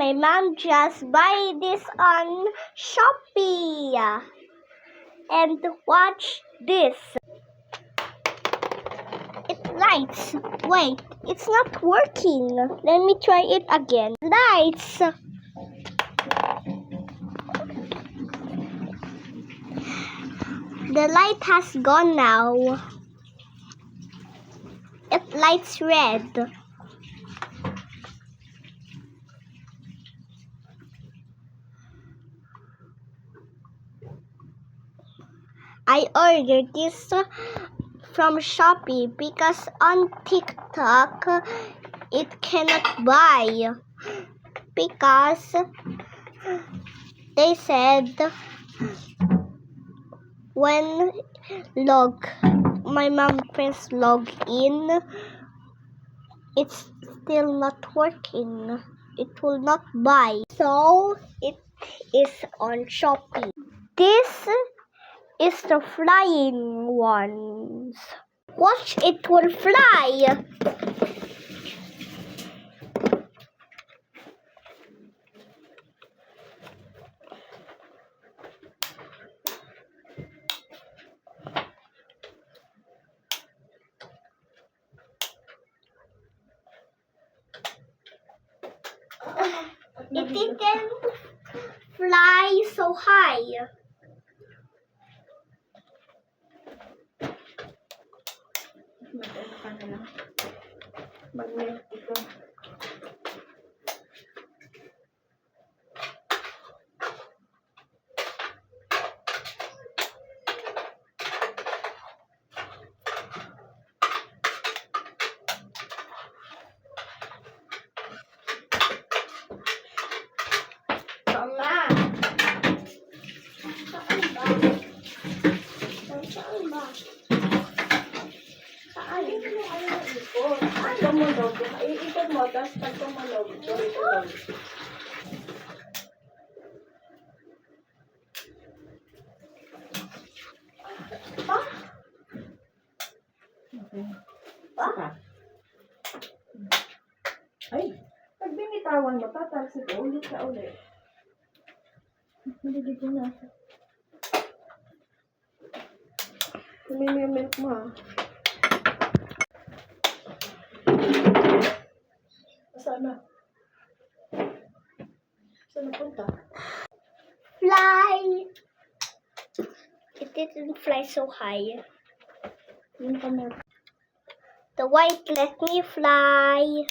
My mom just buy this on Shopee. And watch this. It lights. Wait, it's not working. Let me try it again. Lights. The light has gone now. It lights red. I ordered this from Shopee because on TikTok it cannot buy because they said when my mom press log in, it's still not working. It will not buy. So it is on Shopee. This is the flying ones. Watch, it will fly. It can fly so high. Tumunog. Iikot mo, tapos pag tumunog, tuloy-tuloy. Pa? Okay. Pa? Ay, pag binitawan mo, tatalsik ulit ka ulit. Hindi dito na. Kumimimilk mo ha. Sana. Saan punta? Fly! It didn't fly so high. The white let me fly.